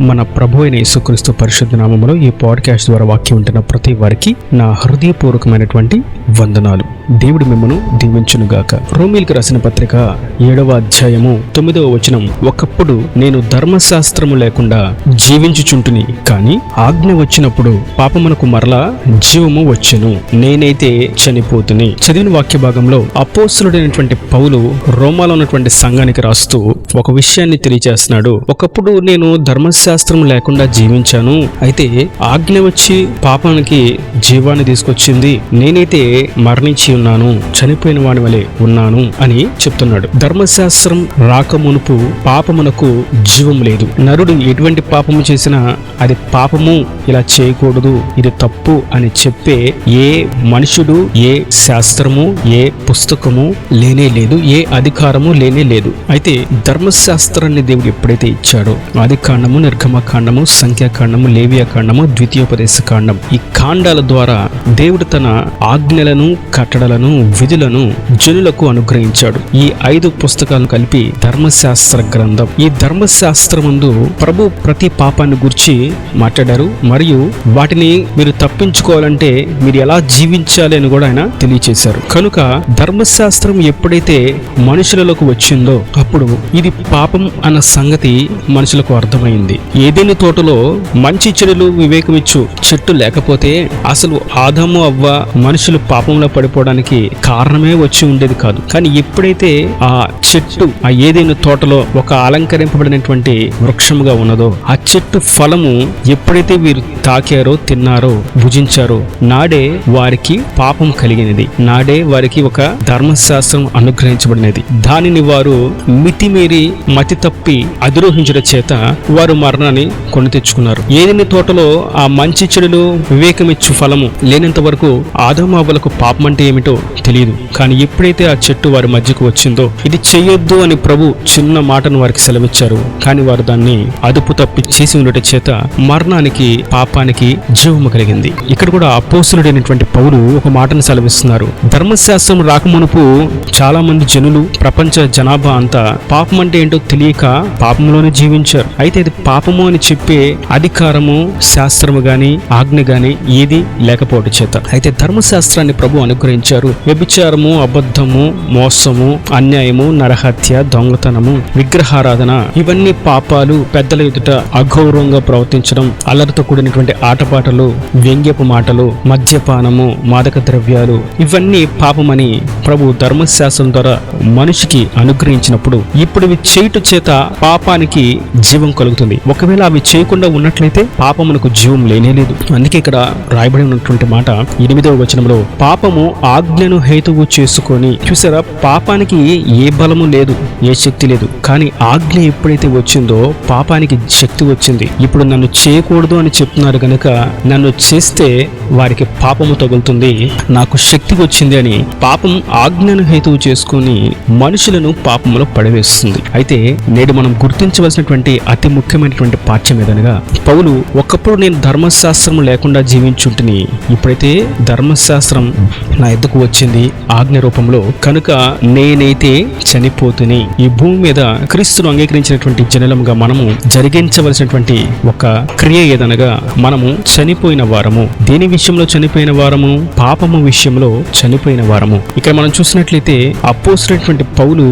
మన ప్రభు అయిన యేసుక్రీస్తు పరిశుద్ధ నామములో ఈ పాడ్కాస్ట్ ద్వారా వాక్యం ఉంటున్న ప్రతి వారికి నా హృదయపూర్వకమైనటువంటి వందనాలు. దేవుడు మిమ్మను దీవించునుగాక. రోమీలకు రాసిన పత్రిక 7వ అధ్యాయము 9వ వచనం, ఒకప్పుడు నేను ధర్మశాస్త్రము లేకుండా జీవించుచుంటుని, కానీ ఆజ్ఞ వచ్చినప్పుడు పాపమునకు మరలా జీవము వచ్చెను, నేనైతే చనిపోతుని. చదివిన వాక్య భాగంలో అపోస్తలుడైనటువంటి పౌలు రోమాలో ఉన్నటువంటి సంఘానికి రాస్తూ ఒక విషయాన్ని తెలియజేస్తున్నాడు. ఒకప్పుడు నేను ధర్మశాస్త్రం లేకుండా జీవించాను, అయితే ఆజ్ఞ వచ్చి పాపానికి జీవాన్ని తీసుకొచ్చింది, నేనైతే మరణించి ఉన్నాను, చనిపోయిన వాని వలె ఉన్నాను అని చెప్తున్నాడు. ధర్మశాస్త్రం రాకమునుపు పాపమునకు జీవం లేదు. నరుడు ఎటువంటి పాపము చేసినా అది పాపము, ఇలా చేయకూడదు, ఇది తప్పు అని చెప్పే ఏ మనుషుడు, ఏ శాస్త్రము, ఏ పుస్తకము లేనే లేదు, ఏ అధికారము లేనే లేదు. అయితే ధర్మశాస్త్రాన్ని దేవుడు ఎప్పుడైతే ఇచ్చాడో, ఆది కాండము, నిర్గమకాండము, సంఖ్యాకాండము, లేవియాకాండము, ద్వితీయోపదేశ కాండం, ఈ కాండాల ద్వారా దేవుడు తన ఆజ్ఞలను, కట్టడలను, విధులను జనులకు అనుగ్రహించాడు. ఈ 5 పుస్తకాలు కలిపి ధర్మశాస్త్ర గ్రంథం. ఈ ధర్మశాస్త్రమందు ప్రభు ప్రతి పాపాన్ని గురించి మాట్లాడారు, మరియు వాటిని మీరు తప్పించుకోవాలంటే మీరు ఎలా జీవించాలి అని కూడా ఆయన తెలియచేశారు. కనుక ధర్మశాస్త్రం ఎప్పుడైతే మనుషులలోకి వచ్చిందో అప్పుడు ఇది పాపం అన్న సంగతి మనుషులకు అర్థమైంది. ఏదైనా తోటలో మంచి చెడులు వివేకమిచ్చు చెట్టు లేకపోతే అసలు ఆదాము అవ్వ మనుషులు పాపంలో పడిపోవడానికి కారణమే వచ్చి ఉండేది కాదు. కానీ ఎప్పుడైతే ఆ చెట్టు ఆ ఏదైనా తోటలో ఒక అలంకరింపబడినటువంటి వృక్షముగా ఉన్నదో, ఆ చెట్టు ఫలము ఎప్పుడైతే వీరు తాకారో, తిన్నారో, భుజించారో, నాడే వారికి పాపం కలిగినది, నాడే వారికి ఒక ధర్మశాస్త్రం అనుగ్రహించబడినది. దానిని వారు మితిమీరి మతి తప్పి అధిరోహించడం చేత వారు మరణాన్ని కొని తెచ్చుకున్నారు. ఏదైనా తోటలో ఆ మంచి చెడులు వివేకమిచ్చు ఫలము లేనంత వరకు ఆదాము అవ్వలకు పాపం అంటే ఏమిటో తెలియదు. కానీ ఎప్పుడైతే ఆ చెట్టు వారి మధ్యకు వచ్చిందో, ఇది చేయొద్దు అని ప్రభు చిన్న మాటను వారికి సెలవిచ్చారు, కానీ వారు దాన్ని అదుపు తప్పి చేసి ఉండటం చేత మరణానికి, పాపానికి జీవము కలిగింది. ఇక్కడ కూడా అపోస్తలుడైనటువంటి పౌలు ఒక మాటను సెలవిస్తున్నారు. ధర్మశాస్త్రం రాకమునుపు చాలా మంది జనులు, ప్రపంచ జనాభా అంతా పాపం అంటే ఏంటో తెలియక పాపంలోనే జీవించారు. అయితే ఇది పాపము అని చెప్పే అధికారము, శాస్త్రము గాని, ఆజ్ఞ గాని ఏది లేకపోవడం చేత అయితే ధర్మశాస్త్రాన్ని ప్రభు అనుగ్రహించారు. వ్యభిచారము, అబద్ధము, మోసము, అన్యాయము, నరహత్య, దొంగతనము, విగ్రహారాధన, ఇవన్నీ పాపాలు. పెద్దల ఎదుట అగౌరవంగా ప్రవర్తించడం, అల్లరితో కూడినటువంటి ఆటపాటలు, వ్యంగ్యపు మాటలు, మద్యపానము, మాదక ద్రవ్యాలు, ఇవన్నీ పాపమని ప్రభు ధర్మశాస్త్రం ద్వారా మనిషికి అనుగ్రహించినప్పుడు ఇప్పుడు ఇవి చేయుట చేత పాపానికి జీవం కలుగుతుంది. ఒకవేళ అవి చేయకుండా ఉన్నట్లయితే పాపమునకు జీవం లేనేలేదు. అందుకే ఇక్కడ రాయబడి ఉన్నటువంటి మాట 8వ వచనంలో, పాపము ఆజ్ఞను హేతువు చేసుకొని. చూసారా, పాపానికి ఏ బలము లేదు, ఏ శక్తి లేదు. కానీ ఆజ్ఞ ఎప్పుడైతే వచ్చిందో పాపానికి శక్తి వచ్చింది. ఇప్పుడు నన్ను చేయకూడదు అని చెప్తున్నారు గనుక నన్ను చేస్తే వారికి పాపము తగులుతుంది, నాకు శక్తి వచ్చింది అని పాపం ఆజ్ఞను హేతువు చేసుకుని మనుషులను పాపములో పడవేస్తుంది. అయితే నేడు మనం గుర్తించవలసినటువంటి అతి ముఖ్యమైనటువంటి పాఠ్యం ఏదనగా, పౌలు ఒకప్పుడు నేను ధర్మశాస్త్రం లేకుండా జీవించుంటుని, ఇప్పుడైతే ధర్మశాస్త్రం నా ఎద్దుకు వచ్చింది ఆజ్ఞ రూపంలో, కనుక నేనైతే చనిపోతుని. ఈ భూమి మీద క్రీస్తును అంగీకరించినటువంటి జనలముగా మనము జరిగించవలసినటువంటి ఒక క్రియ ఏదనగా, మనము చనిపోయిన వారము. దేని విషయంలో చనిపోయిన వారము? పాపము విషయంలో చనిపోయిన వారము. ఇక్కడ మనం చూసినట్లయితే అపోస్తలుడైనటువంటి పౌలు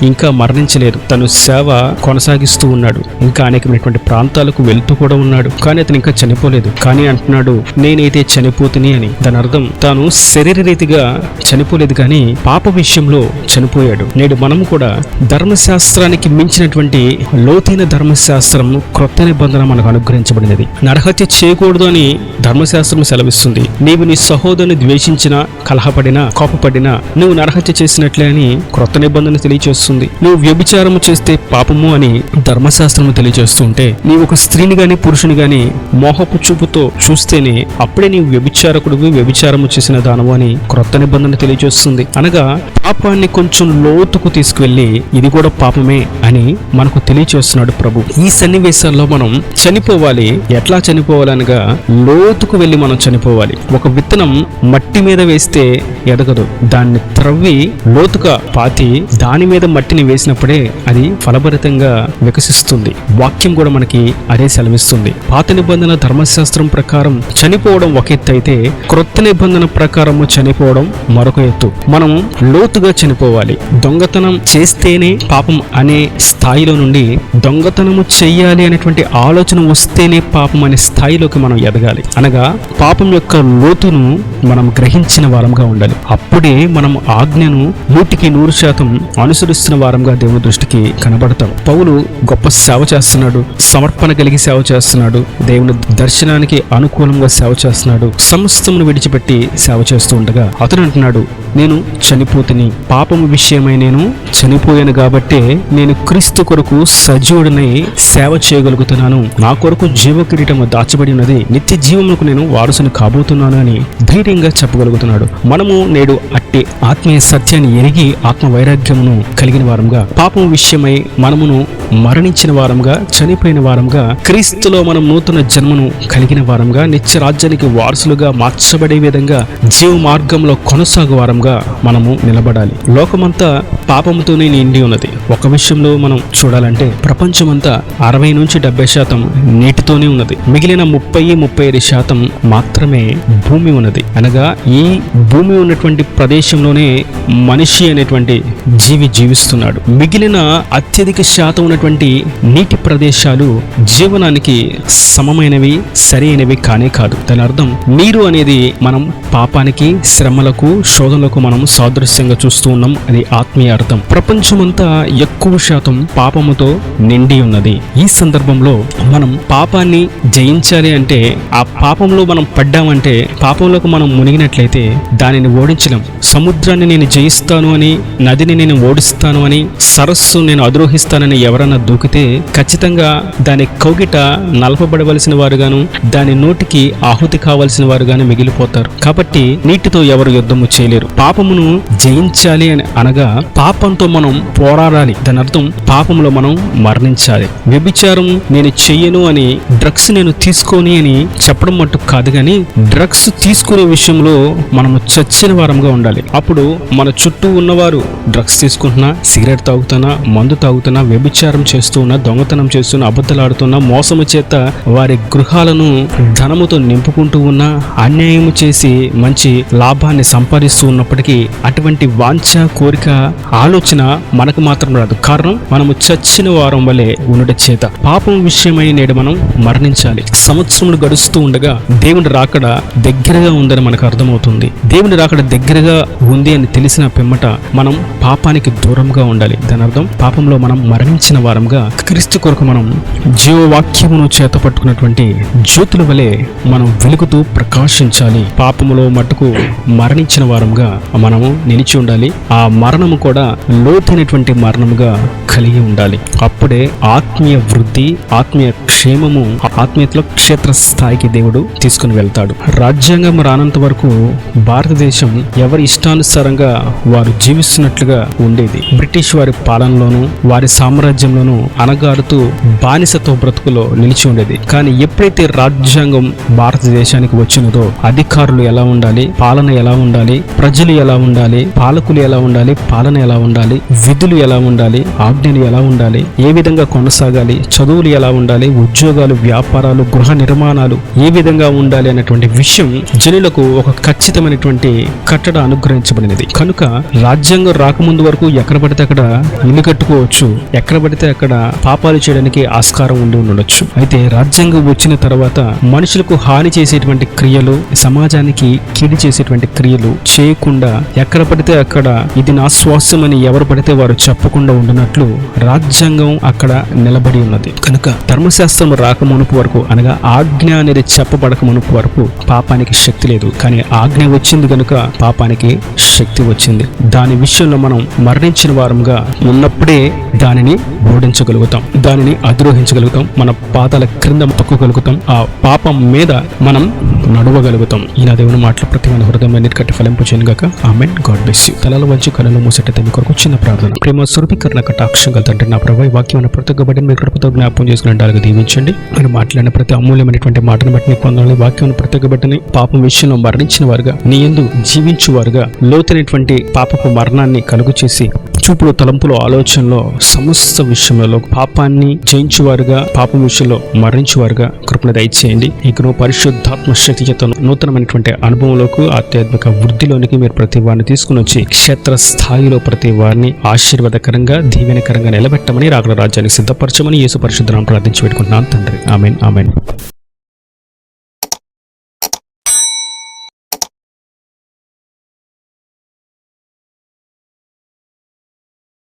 ఇంకా మరణించలేదు, తను సేవ కొనసాగిస్తూ ఉన్నాడు, ఇంకా అనేకమైనటువంటి ప్రాంతాలకు వెళ్తూ కూడా ఉన్నాడు. కానీ అతను ఇంకా చనిపోలేదు. కానీ అంటున్నాడు నేనైతే చనిపోతుని అని. దాని అర్థం తాను శరీర రీతిగా చనిపోలేదు, కానీ పాప విషయంలో చనిపోయాడు. నేడు మనము కూడా ధర్మశాస్త్రానికి మించినటువంటి లోతైన ధర్మశాస్త్రం, క్రొత్త నిబంధన మనకు అనుగ్రహించబడినది. నరహత్య చేయకూడదు అని ధర్మశాస్త్రం సెలవిస్తుంది. నీవు నీ సహోదరుని ద్వేషించినా, కలహపడినా, కోపపడినా నువ్వు నరహత్య చేసినట్లే అని క్రొత్త నిబంధన తెలియజేస్తుంది. నువ్వు వ్యభిచారము చేస్తే పాపము అని ధర్మశాస్త్రము తెలియజేస్తుంటే, నీవు ఒక స్త్రీని గాని పురుషుని గాని మోహపు చూపుతో చూస్తేనే అప్పుడే నీవు వ్యభిచారకుడివి, వ్యభిచారము చేసిన జానవు అని క్రొత్త నిబంధన తెలియజేస్తుంది. అనగా పాపాన్ని కొంచెం లోతుకు తీసుకువెళ్ళి ఇది కూడా పాపమే అని మనకు తెలియజేస్తున్నాడు ప్రభు. ఈ సన్నివేశాల్లో మనం చనిపోవాలి. ఎట్లా చనిపోవాలనగా లోతుకు వెళ్ళి మనం చనిపోవాలి. ఒక విత్తనం మట్టి మీద వేస్తే ఎదగదు. దాన్ని త్రవ్వి లోతుగా పాతి దాని మీద మట్టిని వేసినప్పుడే అది ఫలభరితంగా వికసిస్తుంది. వాక్యం కూడా మనకి అదే సెలవిస్తుంది. పాత నిబంధన ధర్మశాస్త్రం ప్రకారం చనిపోవడం ఒక ఎత్తు అయితే క్రొత్త నిబంధన ప్రకారము చనిపోవడం మరొక ఎత్తు. మనం లోతుగా చనిపోవాలి. దొంగతనం చేస్తేనే పాపం అనే స్థాయిలో నుండి దొంగతనము చెయ్యాలి అనేటువంటి ఆలోచన వస్తేనే పాపం అనే స్థాయిలోకి మనం ఎదగాలి. అనగా పాపం యొక్క లోతును మనం గ్రహించిన వారంగా ఉండాలి. అప్పుడే మనం ఆజ్ఞను 100% అనుసరిస్తున్న వారంగా దేవుని దృష్టికి కనబడతాం. పౌలు గొప్ప సేవ చేస్తున్నాడు. సమర్పణ కలిగి సేవ చేస్తున్నాడు. దేవుని దర్శనానికి అనుకూలంగా సేవ చేస్తున్నాడు. సమస్తమును విడిచిపెట్టి సేవ చేస్తూ ఉండగా అతను అంటున్నాడు, నేను చనిపోతుని, పాపము విషయమై నేను చనిపోయాను కాబట్టే నేను క్రీస్తు కొరకు సజీవుడినై సేవ చేయగలుగుతున్నాను. నా కొరకు జీవ కిరీటము దాచబడి ఉన్నది, నిత్య జీవములకు నేను వారసుని కాబోతున్నాను అని ధైర్యంగా చెప్పగలుగుతున్నాడు. మనము నేడు అట్టి ఆత్మీయ సత్యాన్ని ఎరిగి ఆత్మ వైరాగ్యమును కలిగిన వారంగా, పాపం విషయమై మనమును మరణించిన వారంగా, చనిపోయిన వారంగా, క్రీస్తులో మనం నూతన జన్మను కలిగిన వారంగా, నిత్య రాజ్యానికి వారసులుగా మార్చబడే విధంగా జీవ మార్గంలో కొనసాగు వారంగా మనము నిలబడాలి. లోకమంతా పాపముతోనే నిండి ఉన్నది. ఒక విషయంలో మనం చూడాలంటే ప్రపంచమంతా 60-70% నీటితోనే ఉన్నది. మిగిలిన 30-35% మాత్రమే భూమి ఉన్నది. అనగా ఈ భూమి ఉన్నటువంటి ప్రదేశంలోనే మనిషి అనేటువంటి జీవి జీవిస్తున్నాడు. మిగిలిన అత్యధిక శాతం ఉన్నటువంటి నీటి ప్రదేశాలు జీవనానికి సమమైనవి, సరైనవి కానే కాదు. దాని అర్థం నీరు అనేది మనం పాపానికి, శ్రమలకు, శోధనలకు మనం సాదృశ్యంగా చూస్తూ ఉన్నాం. అది ఆత్మీయ అర్థం. ప్రపంచమంతా ఎక్కువ శాతం పాపముతో నిండి ఉన్నది. ఈ సందర్భంలో మనం పాపాన్ని జయించాలి అంటే, ఆ పాపంలో మనం పడ్డామంటే, పాపంలోకి మనం మునిగినట్లయితే దానిని ఓడించలేం. సముద్రాన్ని నేను జయిస్తాను అని, నదిని నేను ఓడిస్తాను అని, సరస్సు నేను అధిరోహిస్తానని ఎవరన్నా దూకితే ఖచ్చితంగా దాని కౌగిట నలపబడవలసిన వారుగాను, దాని నోటికి ఆహుతి కావలసిన వారుగాను మిగిలిపోతారు. కాబట్టి నీటితో ఎవరు యుద్ధము చేయలేరు. పాపమును జయించాలి అని అనగా పాపంతో మనం పోరాడాలి. దాని అర్థం పాపంలో మనం మరణించాలి. వ్యభిచారం నేను చెయ్యను అని, డ్రగ్స్ నేను తీసుకోని అని చెప్పడం మట్టు కాదు, కానీ డ్రగ్స్ తీసుకునే విషయంలో మనము చచ్చిన వారంగా ఉండాలి. అప్పుడు మన చుట్టూ ఉన్నవారు డ్రగ్స్ తీసుకుంటున్నా, సిగరెట్ తాగుతున్నా, మందు తాగుతున్నా, వ్యభిచారం చేస్తున్నా, దొంగతనం చేస్తున్నా, అబద్ధాలాడుతున్నా, మోసము చేత వారి గృహాలను ధనముతో నింపుకుంటూ ఉన్నా, అన్యాయము చేసి మంచి లాభాన్ని సంపాదిస్తూ ఉన్నప్పటికీ అటువంటి వాంఛ, కోరిక, ఆలోచన మనకు మాత్రం రాదు. కారణం మనము చచ్చిన వారం వలె ఉండడం చేత. పాపం విషయమై నేడు మనం మరణించాలి. సంవత్సరములు గడుస్తూ ఉండగా దేవుని రాకడ దగ్గరగా ఉందని మనకు అర్థమవుతుంది. దేవుని రాకడ దగ్గరగా ఉంది అని తెలిసిన పిమ్మట మనం పాపానికి దూరంగా ఉండాలి. దాని అర్థం పాపంలో మనం మరణించిన వారంగా, క్రీస్తు కొరకు మనం జీవవాక్యమును చేత పట్టుకున్నటువంటి జ్యోతుల వలె మనం వెలుగుతూ ప్రకాశించాలి. పాపములో మట్టుకు మరణించిన వారంగా మనము నిలిచి ఉండాలి. ఆ మరణము కూడా లోతైనటువంటి మరణముగా కలిగి ఉండాలి. అప్పుడే ఆత్మీయ వృద్ధి, ఆత్మీయ క్షేమము, ఆత్మీయతలో క్షేత్ర స్థాయికి దేవుడు తీసుకుని వెళ్తాడు. రాజ్యాంగం రానంత వరకు భారతదేశం ఎవరి ఇష్టానుసారంగా వారు జీవిస్తున్నట్లుగా ఉండేది. బ్రిటిష్ వారి పాలనలోనూ, వారి సామ్రాజ్యంలోనూ అనగారుతూ బానిసత్వ బ్రతుకులో నిలిచి ఉండేది. కానీ ఎప్పుడైతే రాజ్యాంగం భారతదేశానికి వచ్చినదో అధికారులు ఎలా ఉండాలి, పాలన ఎలా ఉండాలి, ప్రజలు ఎలా ఉండాలి, పాలకులు ఎలా ఉండాలి, పాలన ఎలా ఉండాలి, విధులు ఎలా ఉండాలి, ఆజ్ఞలు ఎలా ఉండాలి, ఏ విధంగా కొనసాగాలి, చదువులు ఎలా ఉండాలి, ఉద్యోగాలు, వ్యాపారాలు, గృహ నిర్మాణాలు ఏ విధంగా ఉండాలి అనేటువంటి విషయం జనులకు ఒక ఖచ్చితమైనటువంటి కట్టడ అనుగ్రహించబడినది. కనుక రాజ్యాంగం రాకముందు వరకు ఎక్కడ పడితే అక్కడ ఇల్లు కట్టుకోవచ్చు, ఎక్కడ పడితే అక్కడ పాపాలు చేయడానికి ఆస్కారం ఉండి ఉండొచ్చు. అయితే రాజ్యాంగం వచ్చిన తర్వాత మనుషులకు హాని చేసేటువంటి క్రియలు, సమాజానికి కీడు చేసేటువంటి క్రియలు చేయకుండా ఎక్కడ పడితే అక్కడ ఇది నా స్వాస్థ్యం అని ఎవరు పడితే వారు చెప్పకుండా ఉండినట్లు రాజ్యాంగం అక్కడ నిలబడి ఉన్నది. కనుక ధర్మశాస్త్రం రాకమునుపు వరకు, అనగా ఆజ్ఞ అనేది చెప్పబడక మునుపు వరకు పాపానికి శక్తి లేదు. కానీ ఆజ్ఞ వచ్చింది కనుక పాపానికి శక్తి వచ్చింది. దాని విషయంలో మనం మరణించిన వారంగా ఉన్నప్పుడే దానిని ఓడించగలుగుతాం, దానిని అధిరోహించగలుగుతాం, మన పాదాల క్రింద తొక్కగలుగుతాం, ఆ పాపం మీద మనం నడవగలుగుతాం. ఈ నా దేవుని మాటలు ప్రతి మన హృదయంలో నీటి ఫలింపు చేయను గాక. ఆమేన్. God bless you. తలలో వంచి కళ్ళలో మూసేట మీ కొరకు చిన్న ప్రార్థన. ప్రేమ స్వరూపీకరణ కటాక్షం తండ్రి, నా ప్రభు వాక్యం అన్న ప్రతి ఒక్క బిడ్డను మీ కృపతో జ్ఞాపకం చేసుకుని అలాగే దీవించండి. ఆయన మాట్లాడిన ప్రతి అమూల్యమైనటువంటి మాటను బట్టి మీకు పొందాలని, వాక్యం ప్రతి ఒక్క బిడ్డని పాపం విషయంలో మరణించిన వారుగా, నీ యందు జీవించువారుగా, లోతైనటువంటి పాపపు మరణాన్ని కలుగు చేసి చూపులు, తలంపులు, ఆలోచనలో సమస్త విషయంలో పాపాన్ని జయించువారుగా, పాపం విషయంలో మరణించువారుగా కృపణ దయచేయండి. ఇకను పరిశుద్ధాత్మ శక్తి చేత నూతనమైనటువంటి అనుభవంలోకి, ఆధ్యాత్మిక వృద్ధిలోనికి మీరు ప్రతి వారిని తీసుకుని వచ్చి క్షేత్ర స్థాయిలో ప్రతి వారిని ఆశీర్వాదకరంగా, దీవెనకరంగా నిలబెట్టమని, రాగల రాజ్యానికి సిద్ధపరచమని యేసు పరిశుద్ధ నామమున ప్రార్థించి పెట్టుకుంటున్నాను తండ్రి. ఆమేన్. ఆమేన్.